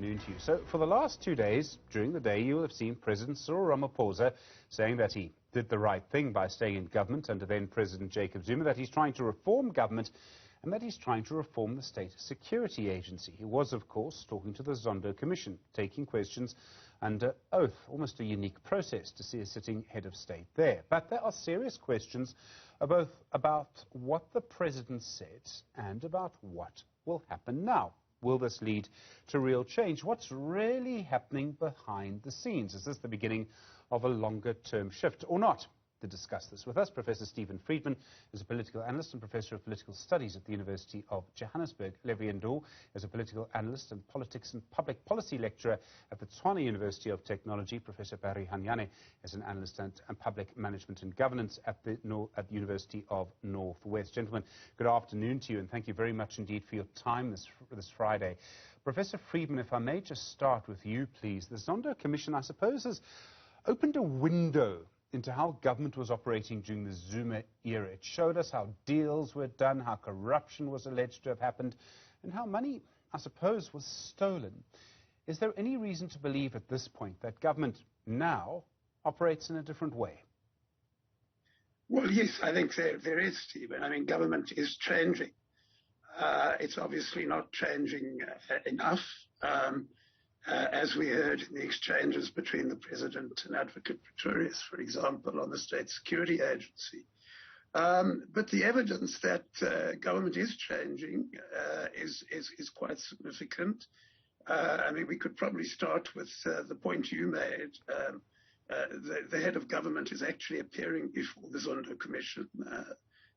afternoon to you. So for the last 2 days, during the day, you will have seen President Cyril Ramaphosa saying that he did the right thing by staying in government under then President Jacob Zuma, that he's trying to reform government and that he's trying to reform the State Security Agency. He was, of course, talking to the Zonde Commission, taking questions under oath, almost a unique process to see a sitting head of state there. But there are serious questions both about what the president said and about what will happen now. Will this lead to real change? What's really happening behind the scenes? Is this the beginning of a longer-term shift or not? To discuss this with us, Professor Friedman is a political analyst and professor of political studies at the University of Johannesburg. Levy Ndou is a political analyst and politics and public policy lecturer at the Tshwane University of Technology. Professor Hanyane is an analyst and public management and governance at the University of Northwest. Gentlemen, good afternoon to you, and thank you very much indeed for your time this Friday. Professor Friedman, if I may just start with you, please. The Zonde Commission, I suppose, has opened a window into how government was operating during the Zuma era. It showed us how deals were done, how corruption was alleged to have happened, and how money, I suppose, was stolen. Is there any reason to believe at this point that government now operates in a different way? Well, yes, I think there is, Stephen. I mean, government is changing. It's obviously not changing enough. As we heard in the exchanges between the President and Advocate Pretorius, for example, on the State Security Agency. But the evidence that government is changing is quite significant. I mean, we could probably start with the point you made. The head of government is actually appearing before the Zonde Commission.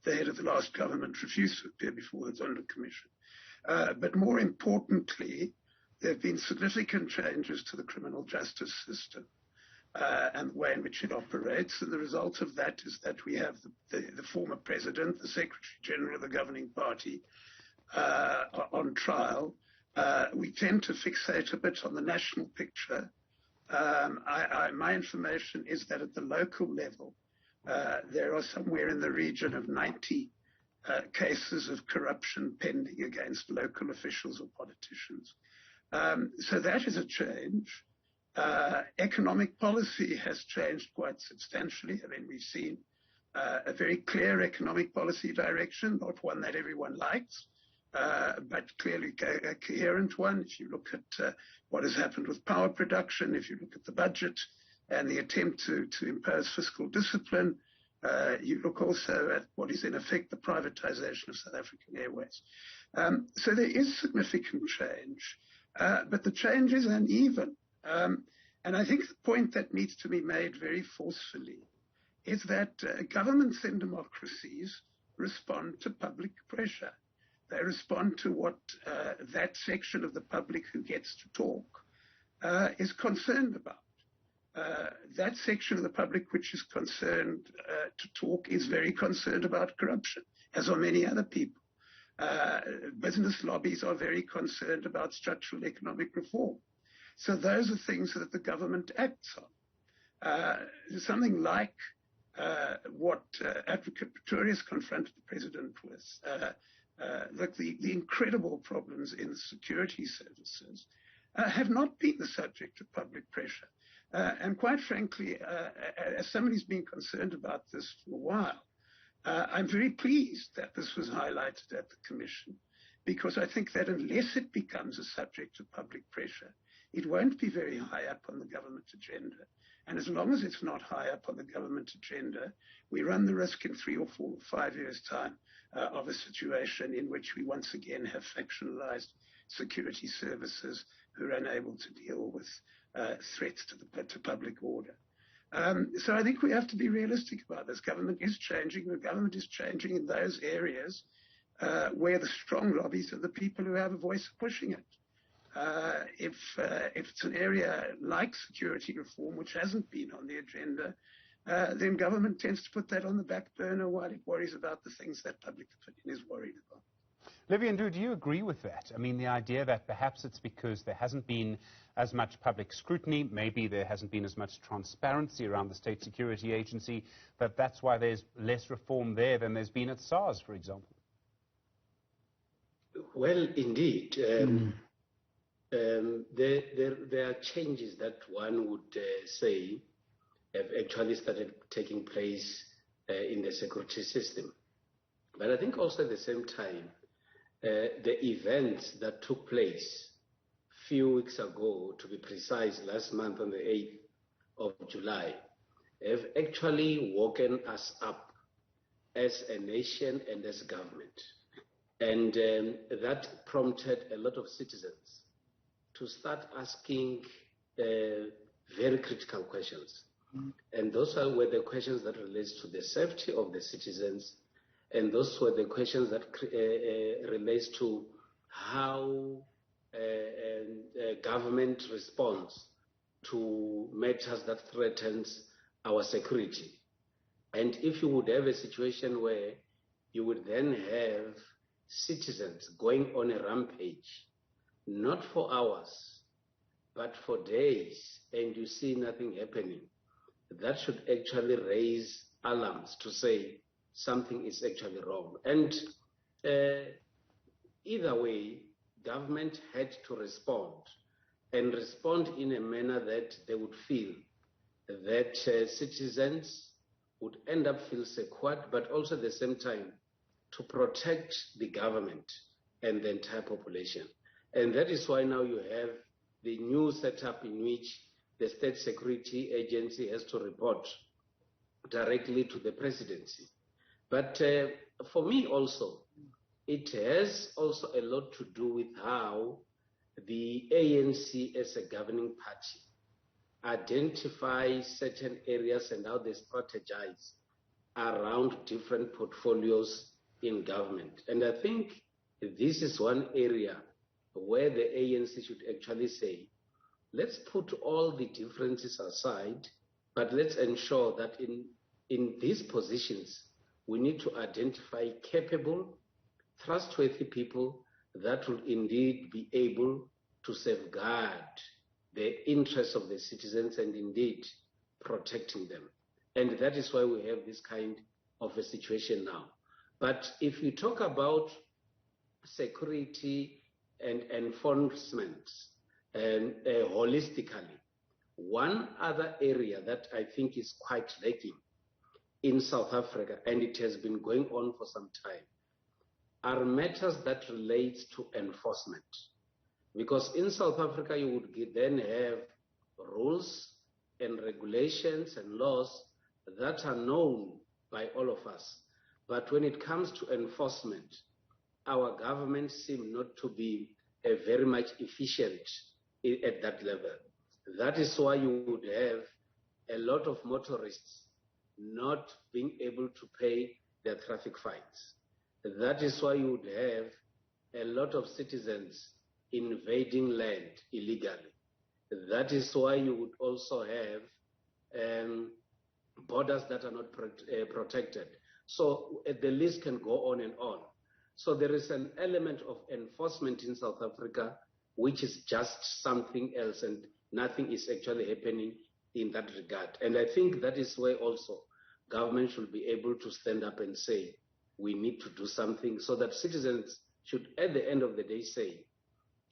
The head of the last government refused to appear before the Zonde Commission. But more importantly, there have been significant changes to the criminal justice system and the way in which it operates. And the result of that is that we have the former president, the Secretary General of the governing party, on trial. We tend to fixate a bit on the national picture. My information is that at the local level, there are somewhere in the region of 90 cases of corruption pending against local officials or politicians. So that is a change. Economic policy has changed quite substantially. I mean, we've seen a very clear economic policy direction, not one that everyone likes, but clearly a coherent one. If you look at what has happened with power production, if you look at the budget and the attempt to impose fiscal discipline, you look also at what is in effect the privatization of South African Airways. So there is significant change. But the change is uneven. And I think the point that needs to be made very forcefully is that governments in democracies respond to public pressure. They respond to what that section of the public who gets to talk is concerned about. That section of the public which is concerned to talk is very concerned about corruption, as are many other people. Business lobbies are very concerned about structural economic reform. So those are things that the government acts on. Something like what Advocate Pretorius confronted the president with, like the incredible problems in the security services, have not been the subject of public pressure. And quite frankly, as somebody who's been concerned about this for a while, I'm very pleased that this was highlighted at the Commission, because I think that unless it becomes a subject of public pressure, it won't be very high up on the government agenda. And as long as it's not high up on the government agenda, we run the risk in 3 or 4 or 5 years' time of a situation in which we once again have factionalized security services who are unable to deal with threats to public order. So I think we have to be realistic about this. Government is changing. The government is changing in those areas where the strong lobbies are the people who have a voice pushing it. If it's an area like security reform, which hasn't been on the agenda, then government tends to put that on the back burner while it worries about the things that public opinion is worried about. Levy Ndou, do you agree with that? I mean, the idea that perhaps it's because there hasn't been as much public scrutiny, maybe there hasn't been as much transparency around the State Security Agency, that's why there's less reform there than there's been at SARS, for example? Well, indeed. there are changes that one would say have actually started taking place in the security system. But I think also at the same time, the events that took place a few weeks ago, to be precise, last month on the 8th of July, have actually woken us up as a nation and as government. And that prompted a lot of citizens to start asking very critical questions. And those were the questions that relate to the safety of the citizens, and those were the questions that relate to how government responds to matters that threatens our security. And if you would have a situation where you would then have citizens going on a rampage, not for hours, but for days, and you see nothing happening, that should actually raise alarms to say something is actually wrong. And either way, government had to respond, and respond in a manner that they would feel that citizens would end up feel secured, but also at the same time to protect the government and the entire population. And that is why now you have the new setup in which the State Security Agency has to report directly to the presidency. But for me also, it has also a lot to do with how the ANC as a governing party identify certain areas and how they strategize around different portfolios in government. And I think this is one area where the ANC should actually say, let's put all the differences aside, but let's ensure that in these positions, we need to identify capable, trustworthy people that will indeed be able to safeguard the interests of the citizens and indeed protecting them. And that is why we have this kind of a situation now. But if you talk about security and enforcement holistically, one other area that I think is quite lacking in South Africa, and it has been going on for some time, are matters that relate to enforcement. Because in South Africa, you would then have rules and regulations and laws that are known by all of us. But when it comes to enforcement, our government seems not to be very much efficient at that level. That is why you would have a lot of motorists not being able to pay their traffic fines. That is why you would have a lot of citizens invading land illegally. That is why you would also have borders that are not protected. So the list can go on and on. So there is an element of enforcement in South Africa, which is just something else, and nothing is actually happening in that regard. And I think that is where also government should be able to stand up and say, we need to do something, so that citizens should, at the end of the day, say,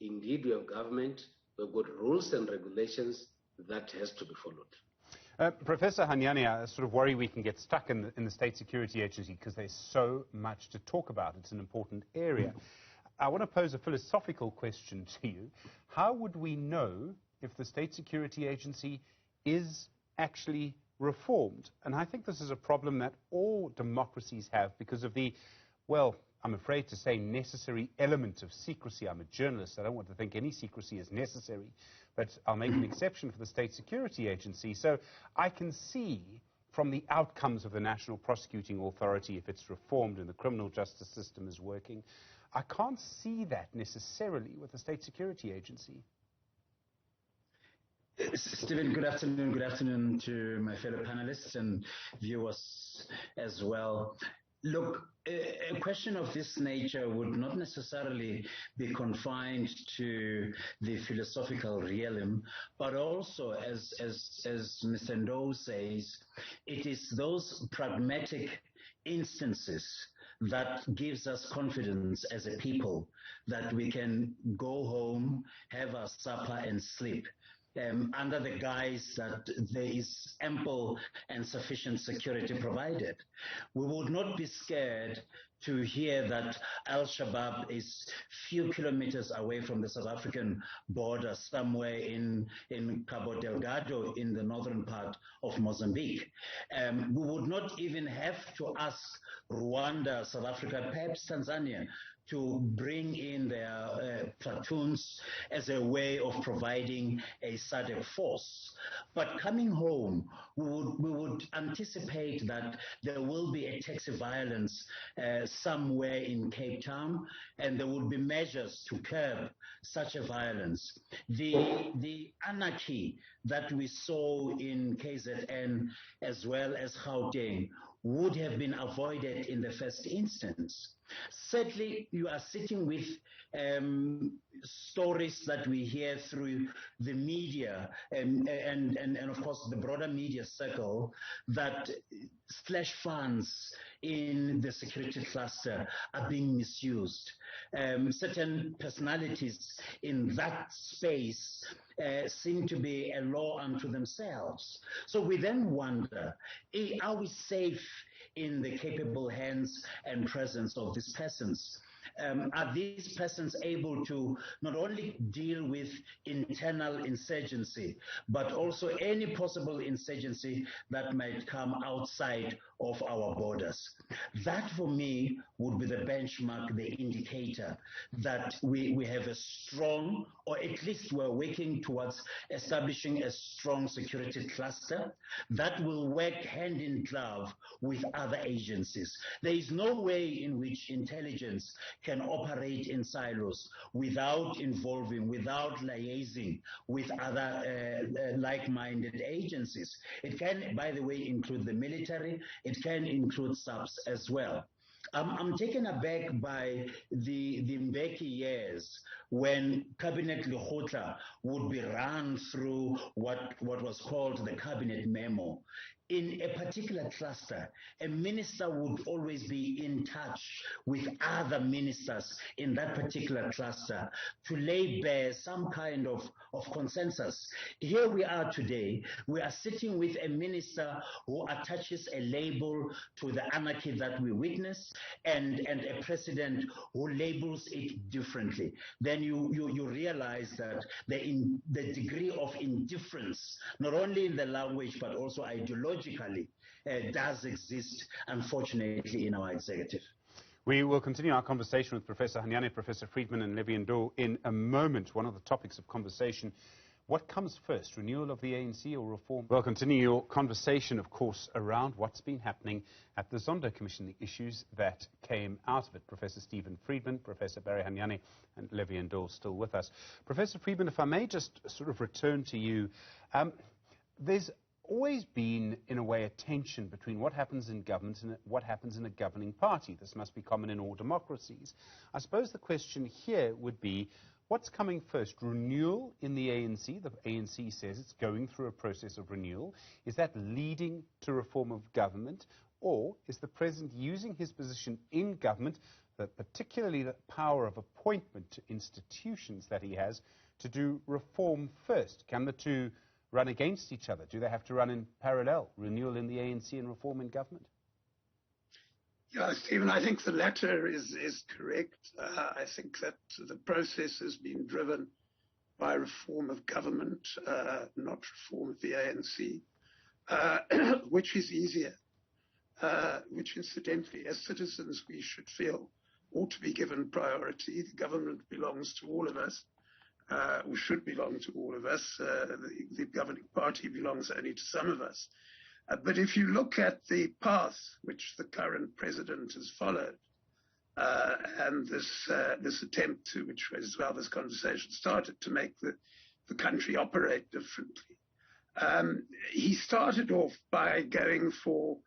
indeed, we have government, we've got rules and regulations that has to be followed. Professor Hanyane, I sort of worry we can get stuck in the State Security Agency because there's so much to talk about. It's an important area. I want to pose a philosophical question to you. How would we know if the State Security Agency is actually reformed? And I think this is a problem that all democracies have because of the, well, I'm afraid to say, necessary element of secrecy. I'm a journalist. I don't want to think any secrecy is necessary, but I'll make an exception for the State Security Agency. So I can see from the outcomes of the National Prosecuting Authority, if it's reformed and the criminal justice system is working, I can't see that necessarily with the State Security Agency. Stephen, good afternoon. Good afternoon to my fellow panelists and viewers as well. Look, a question of this nature would not necessarily be confined to the philosophical realm, but also, as Mr. Ndou says, it is those pragmatic instances that gives us confidence as a people that we can go home, have our supper and sleep. Under the guise that there is ample and sufficient security provided. We would not be scared to hear that Al-Shabaab is few kilometers away from the South African border, somewhere in Cabo Delgado in the northern part of Mozambique. We would not even have to ask Rwanda, South Africa, perhaps Tanzania, to bring in their platoons as a way of providing a SADC force. But coming home, we would anticipate that there will be a taxi violence somewhere in Cape Town, and there would be measures to curb such a violence. The anarchy that we saw in KZN as well as Gauteng would have been avoided in the first instance. Sadly, you are sitting with stories that we hear through the media and of course the broader media circle that slash funds in the security cluster are being misused. Certain personalities in that space seem to be a law unto themselves. So we then wonder, are we safe in the capable hands and presence of these persons? Are these persons able to not only deal with internal insurgency, but also any possible insurgency that might come outside of our borders? That, for me, would be the benchmark, the indicator that we have a strong, or at least we're working towards establishing a strong security cluster that will work hand in glove with other agencies. There is no way in which intelligence can operate in silos without involving, without liaising with other like-minded agencies. It can, by the way, include the military. It can include subs as well. I'm taken aback by the Mbeki years when Cabinet Lekgotla would be run through what was called the cabinet memo. In a particular cluster, a minister would always be in touch with other ministers in that particular cluster to lay bare some kind of consensus. Here we are today, we are sitting with a minister who attaches a label to the anarchy that we witness and a president who labels it differently. Then you realize that the degree of indifference, not only in the language but also ideologically, does exist, unfortunately, in our executive. We will continue our conversation with Professor Hanyane, Professor Friedman and Levy Ndou in a moment. One of the topics of conversation, what comes first, renewal of the ANC or reform? We'll continue your conversation, of course, around what's been happening at the Zonde Commission, the issues that came out of it. Professor Stephen Friedman, Professor Barry Hanyane and Levy Ndou still with us. Professor Friedman, if I may just sort of return to you, there's always been, in a way, a tension between what happens in government and what happens in a governing party. This must be common in all democracies. I suppose the question here would be, what's coming first, renewal in the ANC? The ANC says it's going through a process of renewal. Is that leading to reform of government? Or is the president using his position in government, particularly the power of appointment to institutions that he has, to do reform first? Can the two run against each other? Do they have to run in parallel, renewal in the ANC and reform in government? Yeah, Stephen, I think the latter is correct. I think that the process has been driven by reform of government, not reform of the ANC, which is easier, which incidentally, as citizens, we should feel ought to be given priority. The government belongs to all of us. We should belong to all of us. The governing party belongs only to some of us. But if you look at the path which the current president has followed, and this attempt to, which was how this conversation started, to make the country operate differently, he started off by going for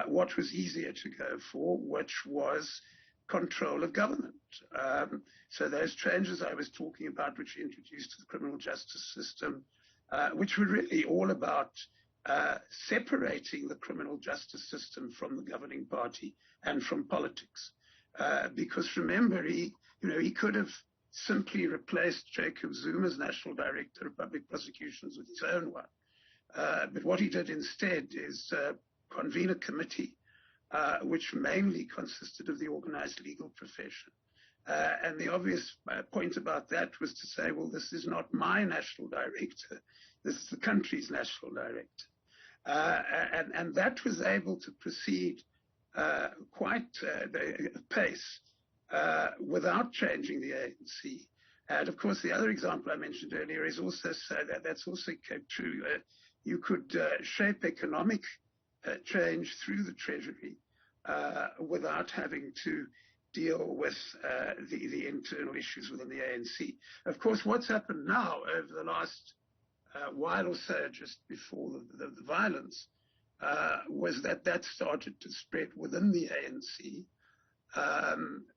what was easier to go for, which was control of government. So those changes I was talking about, which introduced the criminal justice system, which were really all about separating the criminal justice system from the governing party and from politics. Because remember, he could have simply replaced Jacob Zuma's National Director of Public Prosecutions with his own one. But what he did instead is convene a committee which mainly consisted of the organized legal profession. And the obvious point about that was to say, well, this is not my national director, this is the country's national director. And that was able to proceed quite pace without changing the ANC. And of course, the other example I mentioned earlier is also so that's also true. You could shape economic change through the Treasury without having to deal with the internal issues within the ANC. Of course, what's happened now over the last while or so, just before the violence, was that started to spread within the ANC,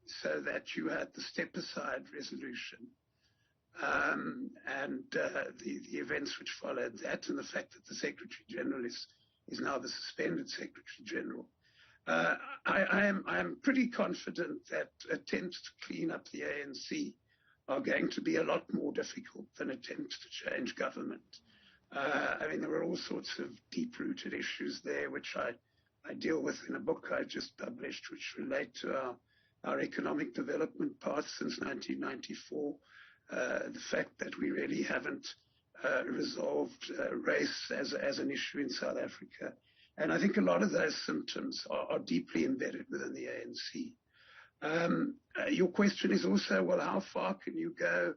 so that you had the step-aside resolution and the events which followed that, and the fact that the Secretary General is now the suspended Secretary General. I am pretty confident that attempts to clean up the ANC are going to be a lot more difficult than attempts to change government. I mean, there are all sorts of deep-rooted issues there, which I deal with in a book I just published, which relate to our economic development path since 1994. The fact that we really haven't resolved race as an issue in South Africa. And I think a lot of those symptoms are deeply embedded within the ANC. Your question is also, well, how far can you go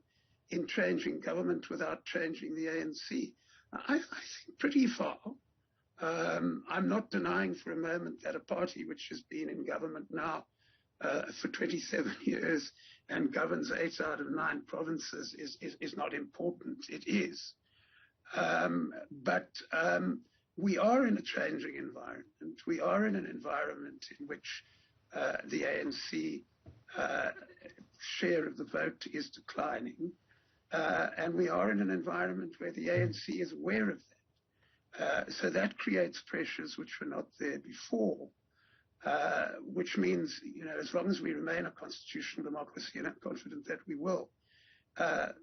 in changing government without changing the ANC? I think pretty far. I'm not denying for a moment that a party which has been in government now for 27 years and governs 8 out of 9 provinces is not important. It is. But we are in a changing environment. We are in an environment in which the ANC share of the vote is declining. And we are in an environment where the ANC is aware of that. So that creates pressures which were not there before, which means, as long as we remain a constitutional democracy, and I'm confident that we will,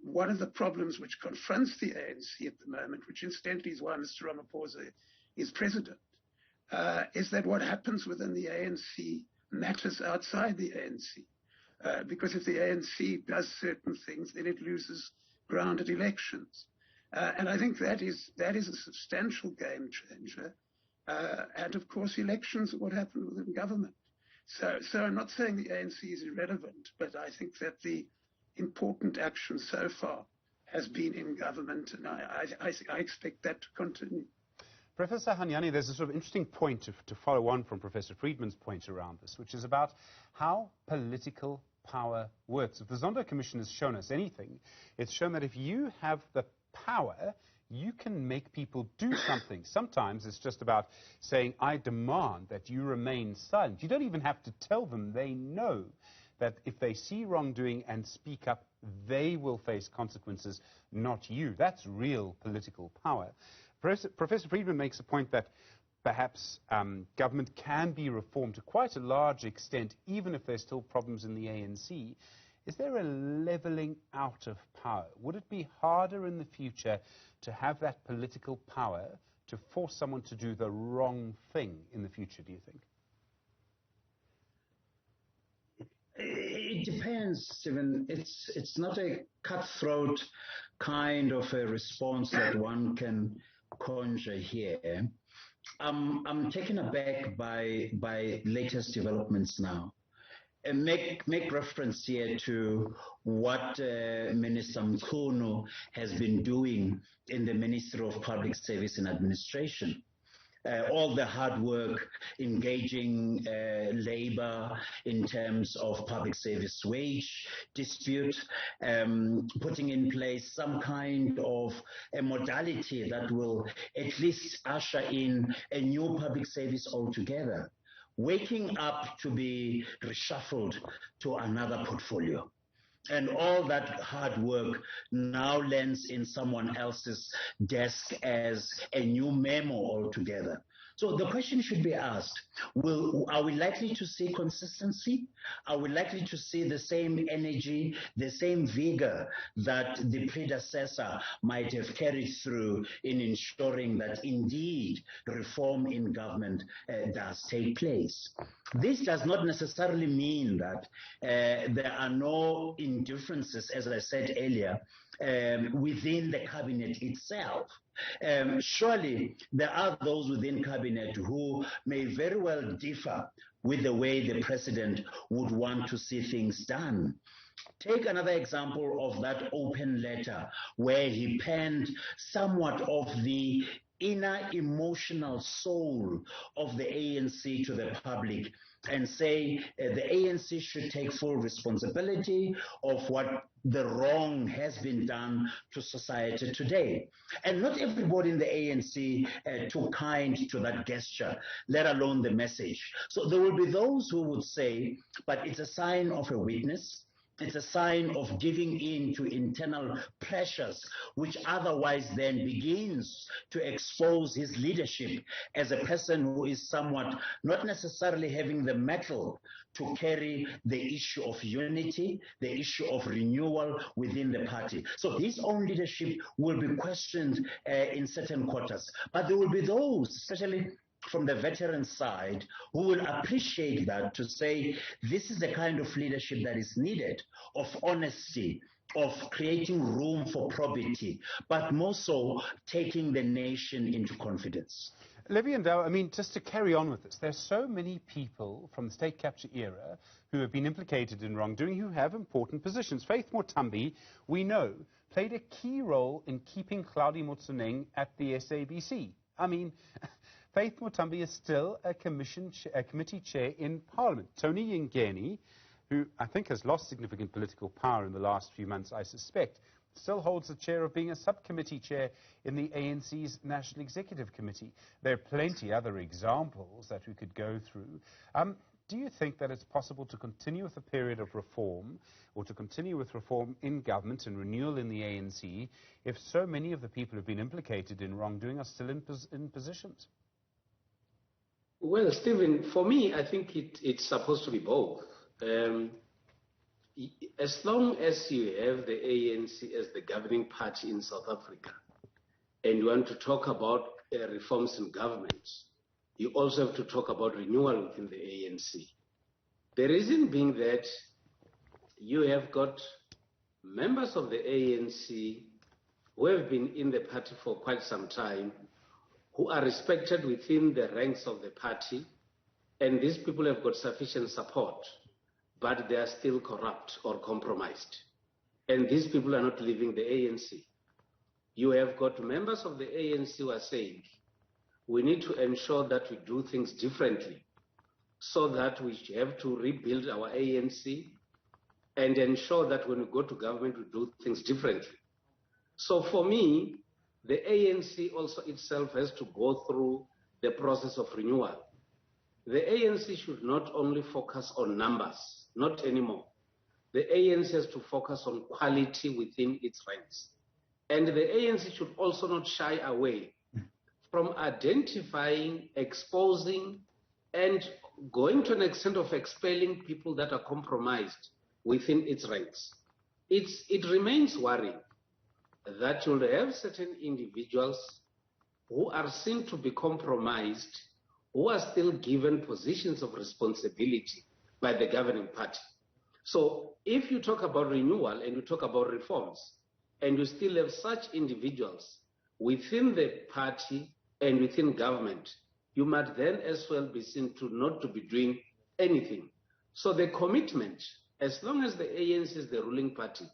one of the problems which confronts the ANC at the moment, which incidentally is why Mr. Ramaphosa is president, is that what happens within the ANC matters outside the ANC. Because if the ANC does certain things, then it loses ground at elections. And I think that is a substantial game changer. And of course, elections are what happen within government. So I'm not saying the ANC is irrelevant, but I think that the important action so far has been in government, and I expect that to continue. Professor Hanyane, there's a sort of interesting point to follow on from Professor Friedman's point around this, which is about how political power works. If the Zonde Commission has shown us anything, it's shown that if you have the power, you can make people do something. Sometimes it's just about saying, I demand that you remain silent. You don't even have to tell them. They know that if they see wrongdoing and speak up, they will face consequences, not you. That's real political power. Professor Friedman makes a point that perhaps government can be reformed to quite a large extent, even if there's still problems in the ANC. Is there a leveling out of power? Would it be harder in the future to have that political power to force someone to do the wrong thing in the future, do you think? It depends, Stephen. It's not a cutthroat kind of a response that one can conjure here. I'm taken aback by latest developments now. And make reference here to what Minister Mkhunu has been doing in the Ministry of Public Service and Administration. All the hard work, engaging labor in terms of public service wage dispute, putting in place some kind of a modality that will at least usher in a new public service altogether, waking up to be reshuffled to another portfolio. And all that hard work now lands in someone else's desk as a new memo altogether. So the question should be asked, are we likely to see consistency? Are we likely to see the same energy, the same vigor that the predecessor might have carried through in ensuring that indeed reform in government does take place? This does not necessarily mean that there are no indifferences, as I said earlier, within the cabinet itself. Surely there are those within cabinet who may very well differ with the way the president would want to see things done. Take another example of that open letter where he penned somewhat of the inner emotional soul of the ANC to the public and say the ANC should take full responsibility of what the wrong has been done to society today. And not everybody in the ANC took kind to that gesture, let alone the message. So there will be those who would say, but it's a sign of a weakness. It's a sign of giving in to internal pressures, which otherwise then begins to expose his leadership as a person who is somewhat not necessarily having the mettle to carry the issue of unity, the issue of renewal within the party. So his own leadership will be questioned in certain quarters. But there will be those, especially from the veteran side, who will appreciate that, to say this is the kind of leadership that is needed, of honesty, of creating room for probity, but more so taking the nation into confidence. Levy Ndou, I mean, just to carry on with this, there's so many people from the state capture era who have been implicated in wrongdoing who have important positions. Faith Mothambi, we know, played a key role in keeping Claudie Motsoeneng at the SABC. I mean, Faith Mothambi is still a committee chair in Parliament. Tony Yingeni, who I think has lost significant political power in the last few months, I suspect, still holds the chair of being a subcommittee chair in the ANC's National Executive Committee. There are plenty other examples that we could go through. Do you think that it's possible to continue with a period of reform, or to continue with reform in government and renewal in the ANC, if so many of the people who have been implicated in wrongdoing are still in positions? Well, Stephen, for me, I think it's supposed to be both. As long as you have the ANC as the governing party in South Africa, and you want to talk about reforms in government, you also have to talk about renewal within the ANC. The reason being that you have got members of the ANC who have been in the party for quite some time, who are respected within the ranks of the party, and these people have got sufficient support, but they are still corrupt or compromised. And these people are not leaving the ANC. You have got members of the ANC who are saying, we need to ensure that we do things differently, so that we have to rebuild our ANC and ensure that when we go to government, we do things differently. So for me, the ANC also itself has to go through the process of renewal. The ANC should not only focus on numbers, not anymore. The ANC has to focus on quality within its ranks. And the ANC should also not shy away from identifying, exposing, and going to an extent of expelling people that are compromised within its ranks. It remains worrying that you'll have certain individuals who are seen to be compromised, who are still given positions of responsibility by the governing party. So if you talk about renewal and you talk about reforms, and you still have such individuals within the party and within government, you might then as well be seen to not to be doing anything. So the commitment, as long as the ANC is the ruling party,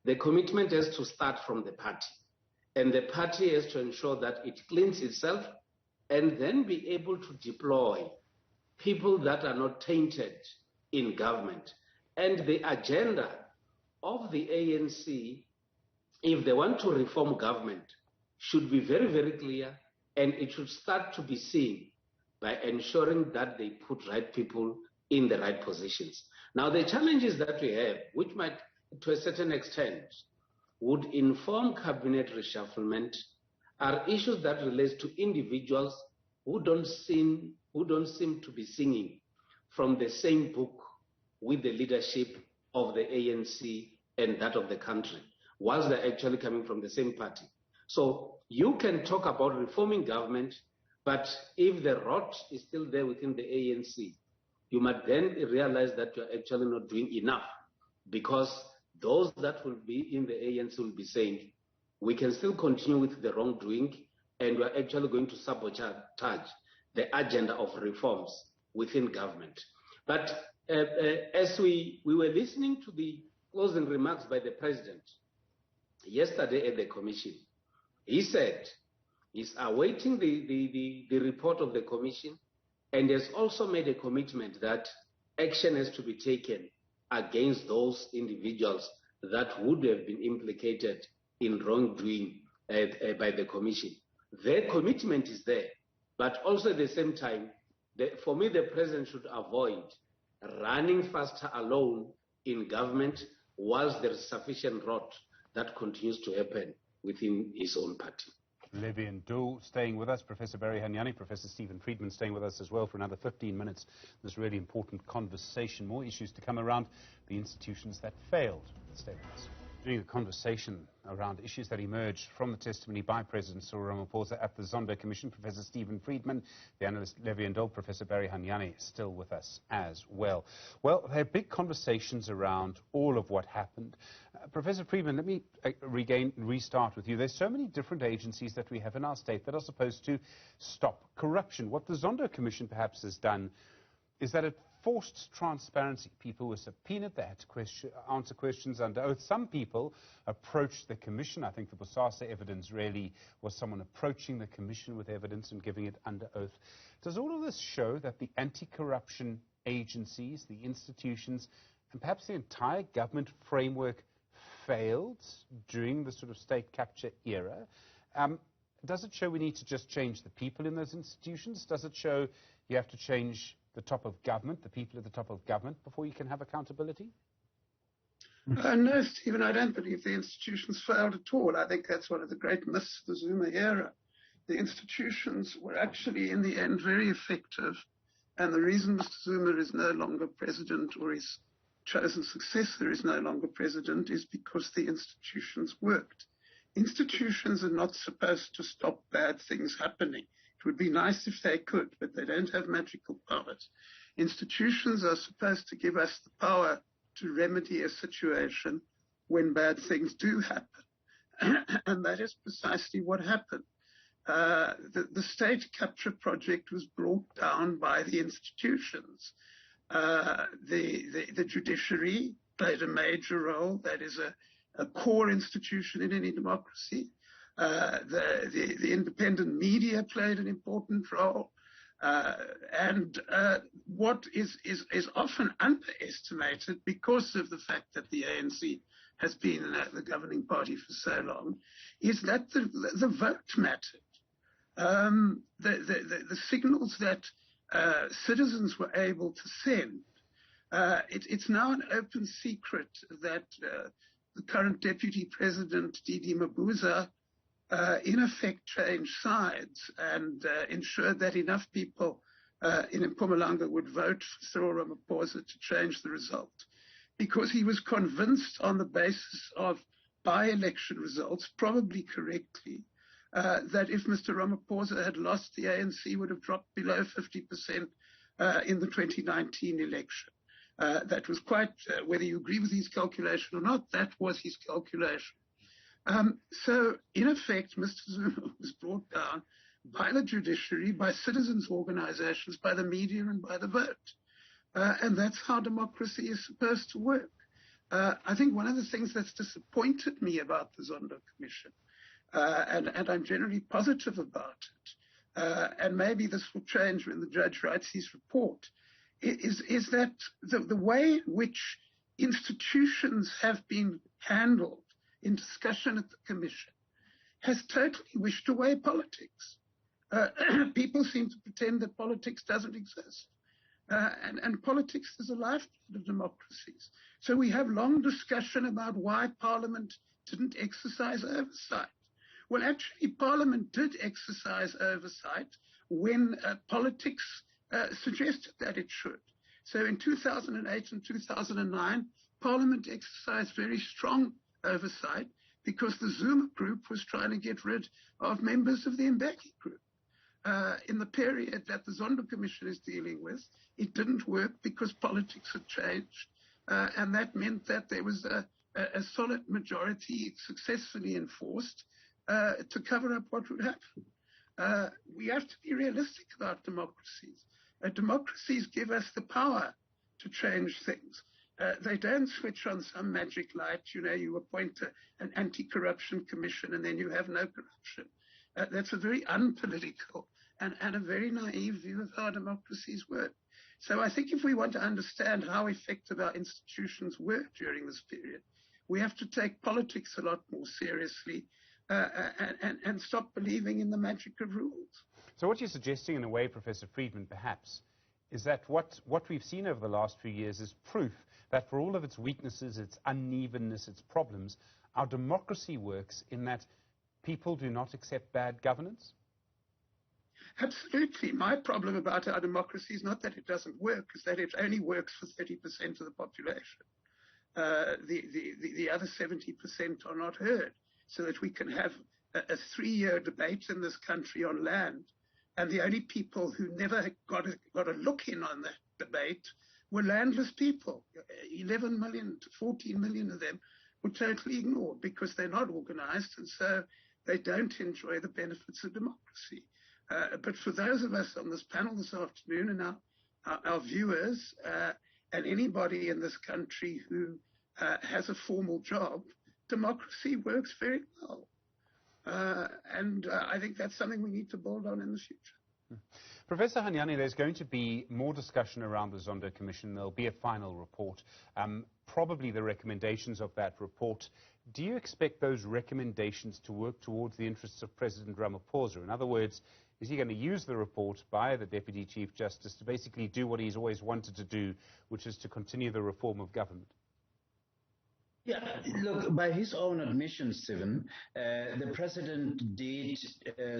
the commitment has to start from the party. And the party has to ensure that it cleans itself and then be able to deploy people that are not tainted in government. And the agenda of the ANC, if they want to reform government, should be very, very clear, and it should start to be seen by ensuring that they put right people in the right positions. Now, the challenges that we have, which might to a certain extent, would inform cabinet reshufflement are issues that relate to individuals who don't seem to be singing from the same book with the leadership of the ANC and that of the country, whilst they're actually coming from the same party. So you can talk about reforming government, but if the rot is still there within the ANC, you might then realize that you're actually not doing enough, because those that will be in the ANC will be saying, we can still continue with the wrongdoing, and we're actually going to sabotage the agenda of reforms within government. But as we were listening to the closing remarks by the president yesterday at the commission, he said he's awaiting the report of the commission, and has also made a commitment that action has to be taken against those individuals that would have been implicated in wrongdoing by the commission. Their commitment is there, but also at the same time, for me, the president should avoid running faster alone in government whilst there is sufficient rot that continues to happen within his own party. Levy Ndou staying with us, Professor Barry Hanyane, Professor Stephen Friedman staying with us as well for another 15 minutes. This really important conversation, more issues to come around the institutions that failed. Stay with us. During a conversation around issues that emerged from the testimony by President Cyril Ramaphosa at the Zonde Commission, Professor Stephen Friedman, the analyst Levy Ndou, Professor Barry Hanyane still with us as well. Well, there are big conversations around all of what happened. Professor Friedman, let me restart with you. There's so many different agencies that we have in our state that are supposed to stop corruption. What the Zonde Commission perhaps has done is that it forced transparency. People were subpoenaed, they had to answer questions under oath. Some people approached the commission. I think the Bosasa evidence really was someone approaching the commission with evidence and giving it under oath. Does all of this show that the anti-corruption agencies, the institutions, and perhaps the entire government framework failed during the sort of state capture era? Does it show we need to just change the people in those institutions? Does it show you have to change the top of government, the people at the top of government, before you can have accountability? No, Stephen, I don't believe the institutions failed at all. I think that's one of the great myths of the Zuma era. The institutions were actually, in the end, very effective. And the reason Mr. Zuma is no longer president, or his chosen successor is no longer president, is because the institutions worked. Institutions are not supposed to stop bad things happening. It would be nice if they could, but they don't have magical powers. Institutions are supposed to give us the power to remedy a situation when bad things do happen. And that is precisely what happened. The state capture project was brought down by the institutions. The judiciary played a major role. That is a core institution in any democracy. The independent media played an important role. And what is often underestimated, because of the fact that the ANC has been the governing party for so long, is that the vote mattered. The signals that citizens were able to send. It's now an open secret that the current Deputy President, Didi Mabuza, in effect changed sides and ensured that enough people in Mpumalanga would vote for Cyril Ramaphosa to change the result, because he was convinced on the basis of by-election results, probably correctly, that if Mr. Ramaphosa had lost, the ANC would have dropped below 50% in the 2019 election. That was quite, whether you agree with his calculation or not, that was his calculation. So, in effect, Mr. Zuma was brought down by the judiciary, by citizens' organizations, by the media, and by the vote. And that's how democracy is supposed to work. I think one of the things that's disappointed me about the Zonde Commission, and I'm generally positive about it, and maybe this will change when the judge writes his report, is that the way in which institutions have been handled in discussion at the Commission has totally wished away politics. People seem to pretend that politics doesn't exist. And politics is a lifeblood of democracies. So we have long discussion about why Parliament didn't exercise oversight. Well, actually, Parliament did exercise oversight when politics suggested that it should. So in 2008 and 2009, Parliament exercised very strong oversight because the Zuma group was trying to get rid of members of the Mbeki group. In the period that the Zonde Commission is dealing with, it didn't work because politics had changed. And that meant that there was a solid majority successfully enforced to cover up what would happen. We have to be realistic about democracies. Democracies give us the power to change things. They don't switch on some magic light. You know, you appoint an anti-corruption commission and then you have no corruption. That's a very unpolitical and a very naive view of how democracies work. So I think if we want to understand how effective our institutions were during this period, we have to take politics a lot more seriously and stop believing in the magic of rules. So what you're suggesting in a way, Professor Friedman, perhaps, is that what we've seen over the last few years is proof that for all of its weaknesses, its unevenness, its problems, our democracy works in that people do not accept bad governance? Absolutely. My problem about our democracy is not that it doesn't work, it's that it only works for 30% of the population. The other 70% are not heard, so that we can have a 3-year debate in this country on land. And the only people who never got a look in on that debate were landless people. 11 million to 14 million of them were totally ignored because they're not organized, and so they don't enjoy the benefits of democracy. But for those of us on this panel this afternoon and our viewers and anybody in this country who has a formal job, democracy works very well. And I think that's something we need to build on in the future. Professor Hanyane, there's going to be more discussion around the Zonde Commission. There'll be a final report, probably the recommendations of that report. Do you expect those recommendations to work towards the interests of President Ramaphosa? In other words, is he going to use the report by the Deputy Chief Justice to basically do what he's always wanted to do, which is to continue the reform of government? Yeah, look, by his own admission, Stephen, the president did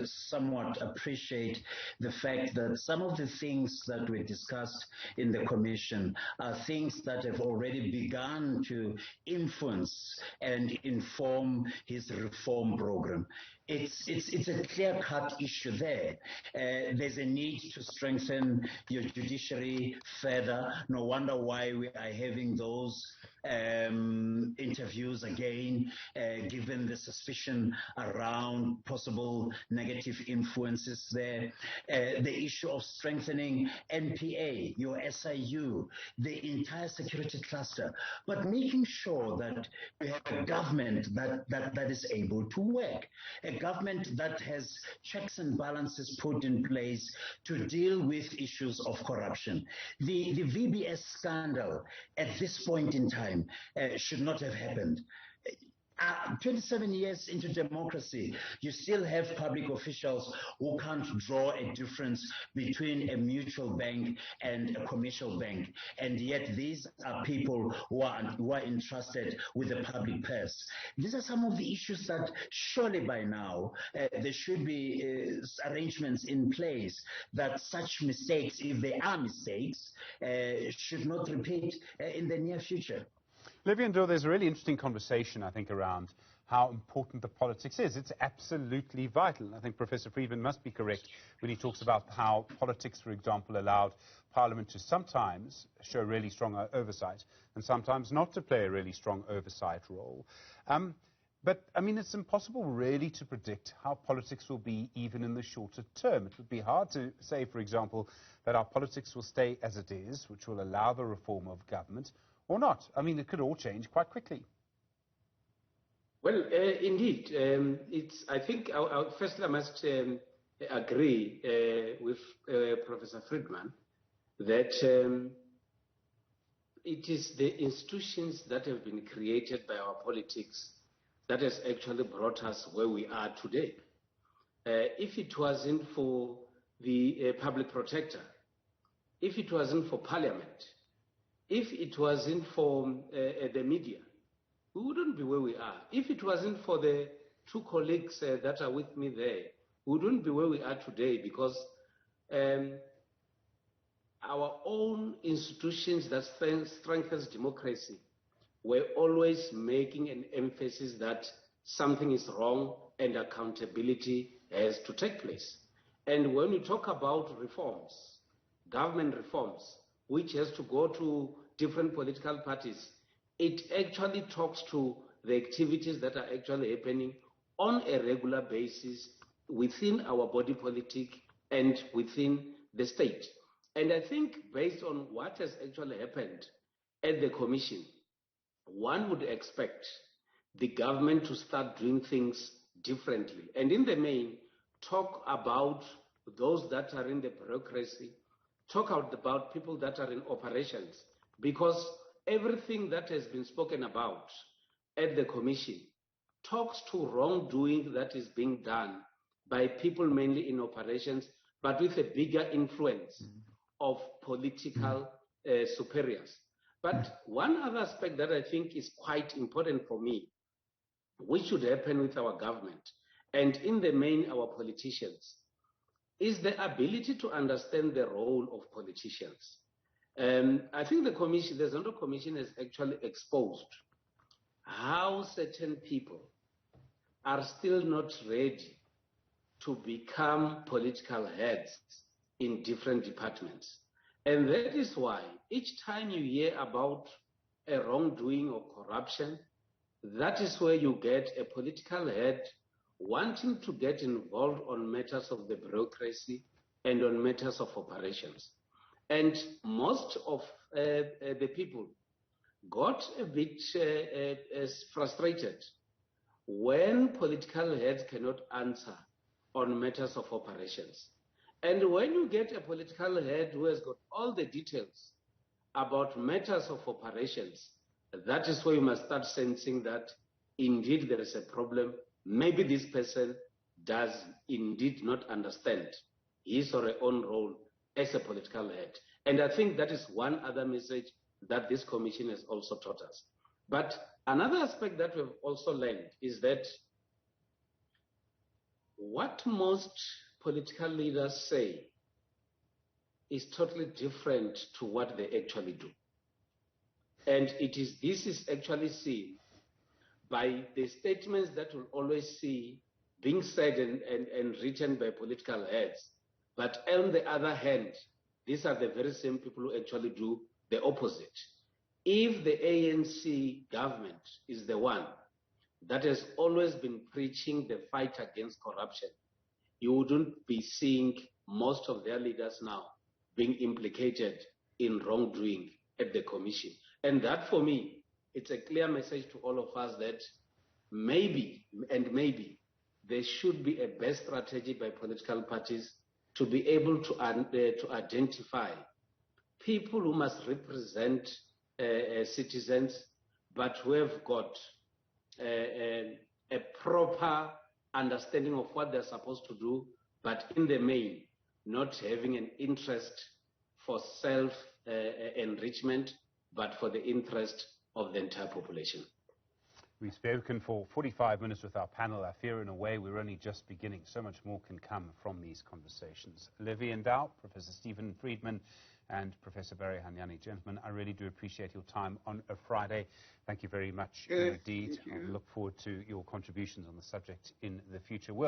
somewhat appreciate the fact that some of the things that were discussed in the commission are things that have already begun to influence and inform his reform program. It's a clear-cut issue there. There's a need to strengthen your judiciary further. No wonder why we are having those interviews again, given the suspicion around possible negative influences there. The issue of strengthening NPA, your SIU, the entire security cluster, but making sure that we have a government that is able to work, a government that has checks and balances put in place to deal with issues of corruption. The VBS scandal at this point in time should not have happened. 27 years into democracy, you still have public officials who can't draw a difference between a mutual bank and a commercial bank, and yet these are people who are entrusted with the public purse. These are some of the issues that surely by now there should be arrangements in place that such mistakes, if they are mistakes, should not repeat in the near future. Levy Ndou, there's a really interesting conversation, I think, around how important the politics is. It's absolutely vital. I think Professor Friedman must be correct when he talks about how politics, for example, allowed Parliament to sometimes show really strong oversight and sometimes not to play a really strong oversight role. But, I mean, it's impossible really to predict how politics will be even in the shorter term. It would be hard to say, for example, that our politics will stay as it is, which will allow the reform of government, or not. I mean, it could all change quite quickly. Well, indeed. I think, firstly, I must agree with Professor Friedman that it is the institutions that have been created by our politics that has actually brought us where we are today. If it wasn't for the public protector, if it wasn't for Parliament, if it wasn't for the media, we wouldn't be where we are. If it wasn't for the two colleagues that are with me there, we wouldn't be where we are today, because our own institutions that strengthens democracy were always making an emphasis that something is wrong and accountability has to take place. And when we talk about reforms, government reforms, which has to go to different political parties, it actually talks to the activities that are actually happening on a regular basis within our body politic and within the state. And I think based on what has actually happened at the commission, one would expect the government to start doing things differently. And in the main, talk about those that are in the bureaucracy, talk about people that are in operations, because everything that has been spoken about at the commission talks to wrongdoing that is being done by people mainly in operations, but with a bigger influence of political superiors. But one other aspect that I think is quite important for me, which should happen with our government, and in the main our politicians, is the ability to understand the role of politicians. I think the Zonde Commission has actually exposed how certain people are still not ready to become political heads in different departments. And that is why each time you hear about a wrongdoing or corruption, that is where you get a political head wanting to get involved on matters of the bureaucracy and on matters of operations. And most of the people got a bit frustrated when political heads cannot answer on matters of operations. And when you get a political head who has got all the details about matters of operations, that is where you must start sensing that indeed there is a problem. Maybe this person does indeed not understand his or her own role as a political head. And I think that is one other message that this commission has also taught us. But another aspect that we've also learned is that what most political leaders say is totally different to what they actually do. And this is actually seen by the statements that we'll always see being said and written by political heads. But on the other hand, these are the very same people who actually do the opposite. If the ANC government is the one that has always been preaching the fight against corruption, you wouldn't be seeing most of their leaders now being implicated in wrongdoing at the commission. And that, for me, it's a clear message to all of us that maybe there should be a best strategy by political parties to be able to identify people who must represent citizens, but who have got a proper understanding of what they're supposed to do, but in the main, not having an interest for self-enrichment, but for the interest of the entire population. We've spoken for 45 minutes with our panel. I fear in a way we're only just beginning. So much more can come from these conversations. Levy Ndou, Professor Stephen Friedman, and Professor Barry Hanyane. Gentlemen, I really do appreciate your time on a Friday. Thank you very much indeed. I look forward to your contributions on the subject in the future. Well.